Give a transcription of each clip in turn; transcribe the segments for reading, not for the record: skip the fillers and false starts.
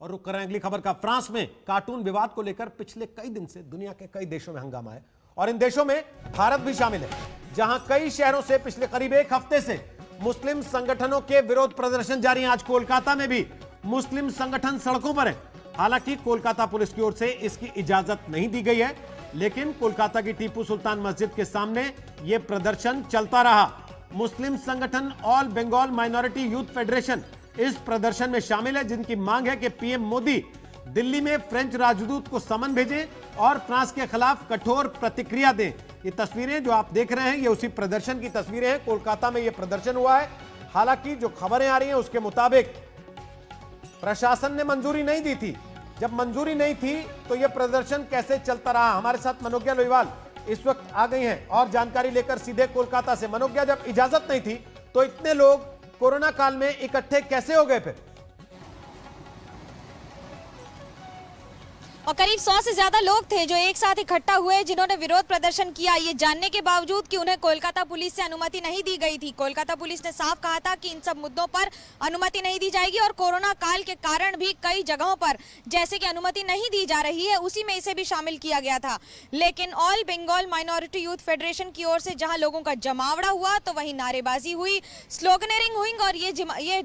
और रुक कर रहे हैं अगली खबर का। फ्रांस में कार्टून विवाद को लेकर पिछले कई दिन से दुनिया के कई देशों में हंगामा है और इन देशों में भारत भी शामिल है, जहां कई शहरों से पिछले करीब एक हफ्ते से मुस्लिम संगठनों के विरोध प्रदर्शन जारी हैं। आज कोलकाता में भी मुस्लिम संगठन सड़कों पर है। हालांकि कोलकाता पुलिस की ओर से इसकी इजाजत नहीं दी गई है, लेकिन कोलकाता की टीपू सुल्तान मस्जिद के सामने यह प्रदर्शन चलता रहा। मुस्लिम संगठन all Bengal minority youth federation इस प्रदर्शन में शामिल है, जिनकी मांग है कि पीएम मोदी दिल्ली में फ्रेंच राजदूत को समन भेजें और फ्रांस के खिलाफ कठोर प्रतिक्रिया दें। ये तस्वीरें जो आप देख रहे हैं ये उसी प्रदर्शन की तस्वीरें हैं। कोलकाता में यह प्रदर्शन हुआ है। हालांकि जो खबरें आ रही हैं उसके मुताबिक प्रशासन ने मंजूरी नहीं दी थी। जब मंजूरी नहीं थी तो यह प्रदर्शन कैसे चलता रहा? हमारे साथ मनोज्ञा लोहिवाल इस वक्त आ गई हैं और जानकारी लेकर सीधे कोलकाता से। मनोज्ञा, जब इजाजत नहीं थी तो इतने लोग कोरोना काल में इकट्ठे कैसे हो गए फिर? और करीब 100 से ज्यादा लोग थे जो एक साथ इकट्ठा हुए, जिन्होंने विरोध प्रदर्शन किया, ये जानने के बावजूद कि उन्हें कोलकाता पुलिस से अनुमति नहीं दी गई थी। कोलकाता पुलिस ने साफ कहा था कि इन सब मुद्दों पर अनुमति नहीं दी जाएगी और कोरोना काल के कारण भी कई जगहों पर जैसे कि अनुमति नहीं दी जा रही है, उसी में इसे भी शामिल किया गया था। लेकिन all Bengal minority youth federation की ओर से जहां लोगों का जमावड़ा हुआ तो वहीं नारेबाजी हुई, स्लोगनेरिंग हुई और ये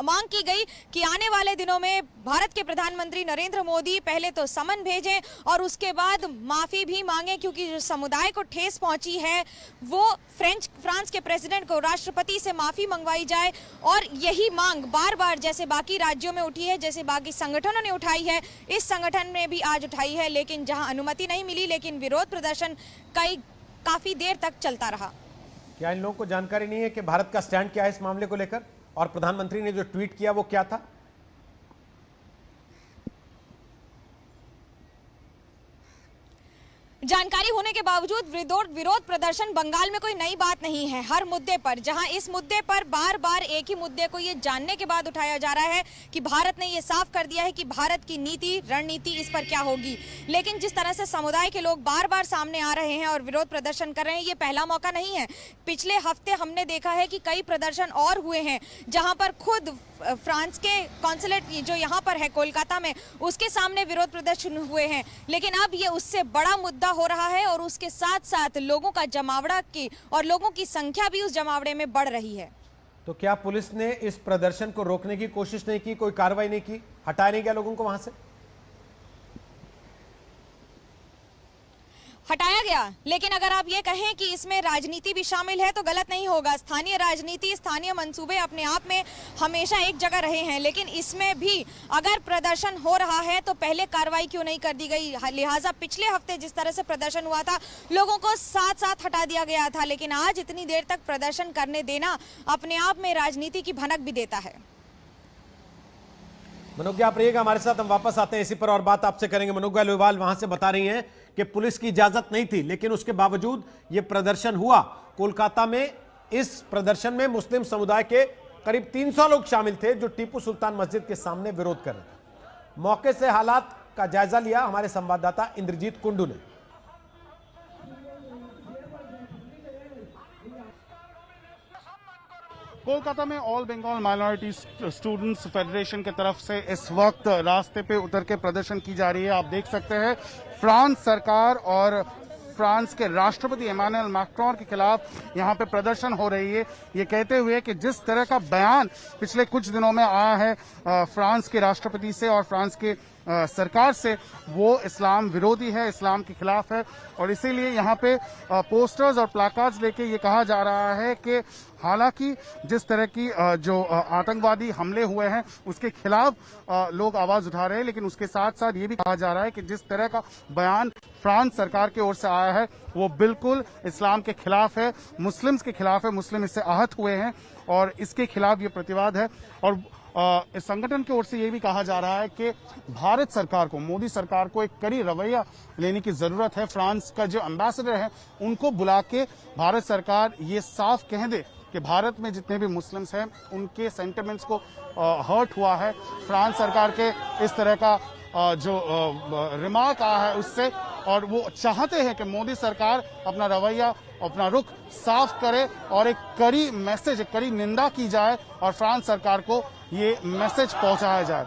मांग की गई कि आने वाले दिनों में भारत के प्रधानमंत्री नरेंद्र मोदी पहले तो समन भेजें और उसके बाद माफी भी मांगे, क्योंकि जो समुदाय को ठेस पहुंची है वो फ्रांस के प्रेसिडेंट को, राष्ट्रपति से माफी मंगवाई जाए। और यही मांग बार बार जैसे बाकी राज्यों में उठी है, जैसे बाकी संगठनों ने उठाई है, इस संगठन ने भी आज उठाई है। लेकिन जहां अनुमति नहीं मिली, लेकिन विरोध प्रदर्शन काफी देर तक चलता रहा। क्या इन लोगों को जानकारी नहीं है कि भारत का स्टैंड क्या है इस मामले को लेकर, और प्रधानमंत्री ने जो ट्वीट किया वो क्या था? जानकारी होने के बावजूद विरोध प्रदर्शन बंगाल में कोई नई बात नहीं है। हर मुद्दे पर, जहां इस मुद्दे पर बार बार एक ही मुद्दे को ये जानने के बाद उठाया जा रहा है कि भारत ने ये साफ कर दिया है कि भारत की नीति रणनीति इस पर क्या होगी। लेकिन जिस तरह से समुदाय के लोग बार बार सामने आ रहे हैं और विरोध प्रदर्शन कर रहे हैं, ये पहला मौका नहीं है। पिछले हफ्ते हमने देखा है कि कई प्रदर्शन और हुए हैं, जहां पर खुद फ्रांस के कॉन्सुलेट जो यहाँ पर है कोलकाता में, उसके सामने विरोध प्रदर्शन हुए हैं। लेकिन अब ये उससे बड़ा मुद्दा हो रहा है और उसके साथ साथ लोगों का जमावड़ा की और लोगों की संख्या भी उस जमावड़े में बढ़ रही है। तो क्या पुलिस ने इस प्रदर्शन को रोकने की कोशिश नहीं की, कोई कार्रवाई नहीं की, हटाया नहीं गया लोगों को वहां से? हटाया गया, लेकिन अगर आप ये कहें कि इसमें राजनीति भी शामिल है तो गलत नहीं होगा। स्थानीय राजनीति, स्थानीय मंसूबे अपने आप में हमेशा एक जगह रहे हैं, लेकिन इसमें भी अगर प्रदर्शन हो रहा है तो पहले कार्रवाई क्यों नहीं कर दी गई? लिहाजा पिछले हफ्ते जिस तरह से प्रदर्शन हुआ था, लोगों को साथ साथ हटा दिया गया था, लेकिन आज इतनी देर तक प्रदर्शन करने देना अपने आप में राजनीति की भनक भी देता है। मनोज्ञा, आप रहिएगा हमारे साथ, हम वापस आते हैं इसी पर और बात आपसे करेंगे। मनोज्ञा लोहिवाल वहां से बता रही हैं कि पुलिस की इजाजत नहीं थी, लेकिन उसके बावजूद यह प्रदर्शन हुआ। कोलकाता में इस प्रदर्शन में मुस्लिम समुदाय के करीब 300 लोग शामिल थे, जो टीपू सुल्तान मस्जिद के सामने विरोध कर रहे थे। मौके से हालात का जायजा लिया हमारे संवाददाता इंद्रजीत कुंडू ने। कोलकाता में all Bengal minority students federation की तरफ से इस वक्त रास्ते पे उतर के प्रदर्शन की जा रही है। आप देख सकते हैं फ्रांस सरकार और फ्रांस के राष्ट्रपति इमानुएल मैक्रोन के खिलाफ यहाँ पे प्रदर्शन हो रही है, ये कहते हुए कि जिस तरह का बयान पिछले कुछ दिनों में आया है फ्रांस के राष्ट्रपति से और फ्रांस के सरकार से, वो इस्लाम विरोधी है, इस्लाम के खिलाफ है। और इसीलिए यहाँ पे पोस्टर्स और प्लाकार्ड्स लेके ये कहा जा रहा है कि हालांकि जिस तरह की जो आतंकवादी हमले हुए हैं उसके खिलाफ लोग आवाज उठा रहे हैं, लेकिन उसके साथ साथ ये भी कहा जा रहा है कि जिस तरह का बयान फ्रांस सरकार की ओर से आया है वो बिल्कुल इस्लाम के खिलाफ है, मुस्लिम्स के खिलाफ है, मुस्लिम इससे आहत हुए हैं और इसके खिलाफ ये प्रतिवाद है। और इस संगठन की ओर से ये भी कहा जा रहा है कि भारत सरकार को, मोदी सरकार को एक कड़ी रवैया लेने की जरूरत है। फ्रांस का जो एम्बेसडर है उनको बुला के भारत सरकार ये साफ कह दे कि भारत में जितने भी मुस्लिम्स हैं उनके सेंटिमेंट्स को हर्ट हुआ है फ्रांस सरकार के इस तरह का जो रिमार्क आया है उससे, और वो चाहते हैं कि मोदी सरकार अपना रवैया, अपना रुख साफ करे और एक कड़ी मैसेज, एक कड़ी निंदा की जाए और फ्रांस सरकार को ये मैसेज पहुंचाया जाए।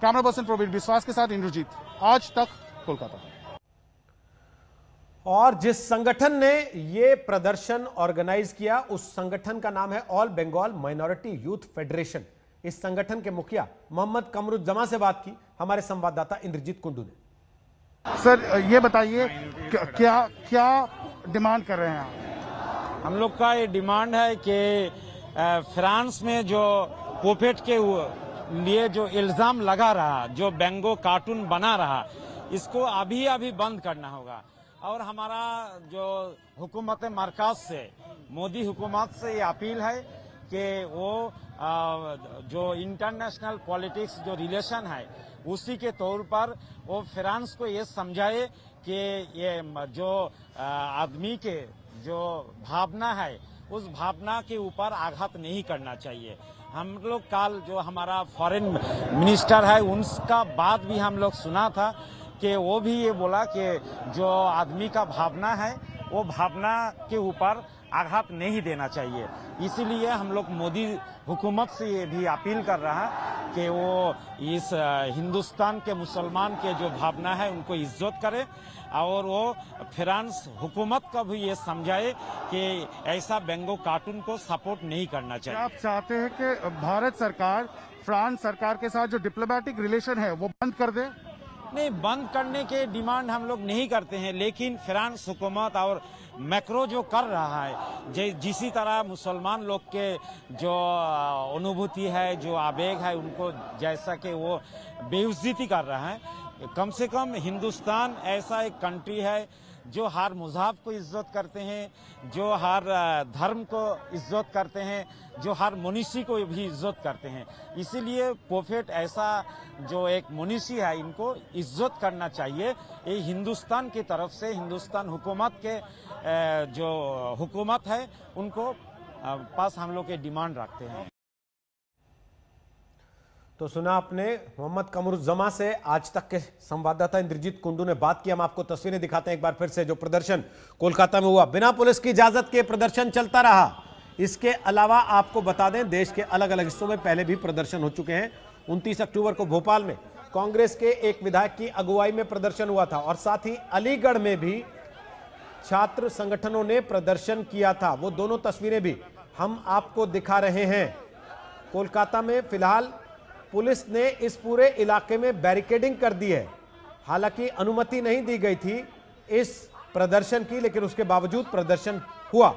कैमरा पर्सन प्रवीण विश्वास के साथ इंद्रजीत, आज तक, कोलकाता। और जिस संगठन ने ये प्रदर्शन ऑर्गेनाइज किया उस संगठन का नाम है all Bengal minority youth federation. इस संगठन के मुखिया मोहम्मद कमरुज्जमा से बात की हमारे संवाददाता इंद्रजीत कुंडू ने। सर ये बताइए क्या क्या डिमांड कर रहे हैं आप? हम लोग का ये डिमांड है कि फ्रांस में जो पोपेट के लिए जो इल्जाम लगा रहा, जो बेंगो कार्टून बना रहा, इसको अभी बंद करना होगा। और हमारा जो हुकूमत मरकज से, मोदी हुकूमत से ये अपील है कि वो जो इंटरनेशनल पॉलिटिक्स जो रिलेशन है उसी के तौर पर वो फ्रांस को ये समझाए कि ये जो आदमी के जो भावना है उस भावना के ऊपर आघात नहीं करना चाहिए। हम लोग कल जो हमारा फॉरेन मिनिस्टर है उनका बात भी हम लोग सुना था कि वो भी ये बोला कि जो आदमी का भावना है वो भावना के ऊपर आघात नहीं देना चाहिए। इसीलिए हम लोग मोदी हुकूमत से ये भी अपील कर रहा है कि वो इस हिंदुस्तान के मुसलमान के जो भावना है उनको इज्जत करे और वो फ्रांस हुकूमत को भी ये समझाए कि ऐसा बेंगो कार्टून को सपोर्ट नहीं करना चाहिए। आप चाहते हैं कि भारत सरकार फ्रांस सरकार के साथ जो डिप्लोमेटिक रिलेशन है वो बंद कर दे? नहीं, बंद करने के डिमांड हम लोग नहीं करते हैं, लेकिन फ्रांस हुकूमत और मैक्रो जो कर रहा है, जिसी तरह मुसलमान लोग के जो अनुभूति है, जो आवेग है, उनको जैसा कि वो बेइज्जती कर रहा है, कम से कम हिंदुस्तान ऐसा एक कंट्री है जो हर मज़हब को इज्जत करते हैं, जो हर धर्म को इज्जत करते हैं, जो हर मनुष्य को भी इज्जत करते हैं। इसीलिए पोपेट ऐसा जो एक मनुष्य है इनको इज्जत करना चाहिए। ये हिंदुस्तान की तरफ से हिंदुस्तान हुकूमत के जो हुकूमत है उनको पास हम लोग के डिमांड रखते हैं। तो सुना आपने मोहम्मद कमरुज्जमा से आज तक के संवाददाता इंद्रजीत कुंडू ने बात की। हम आपको तस्वीरें दिखाते हैं एक बार फिर से। जो प्रदर्शन कोलकाता में हुआ बिना पुलिस की इजाजत के प्रदर्शन चलता रहा। इसके अलावा आपको बता दें देश के अलग अलग हिस्सों में पहले भी प्रदर्शन हो चुके हैं। 29 अक्टूबर को भोपाल में कांग्रेस के एक विधायक की अगुवाई में प्रदर्शन हुआ था और साथ ही अलीगढ़ में भी छात्र संगठनों ने प्रदर्शन किया था। वो दोनों तस्वीरें भी हम आपको दिखा रहे हैं। कोलकाता में फिलहाल पुलिस ने इस पूरे इलाके में बैरिकेडिंग कर दी है। हालांकि अनुमति नहीं दी गई थी इस प्रदर्शन की, लेकिन उसके बावजूद प्रदर्शन हुआ।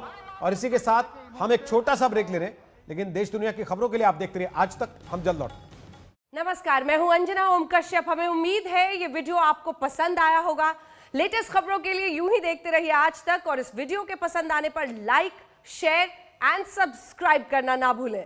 और इसी के साथ हम एक छोटा सा ब्रेक ले रहे हैं, लेकिन देश दुनिया की खबरों के लिए आप देखते रहिए आज तक। हम जल्द लौट। नमस्कार, मैं हूं अंजना ओम कश्यप। हमें उम्मीद है ये वीडियो आपको पसंद आया होगा। लेटेस्ट खबरों के लिए यूं ही देखते रहिए आज तक और इस वीडियो के पसंद आने पर लाइक, शेयर एंड सब्सक्राइब करना ना भूलें।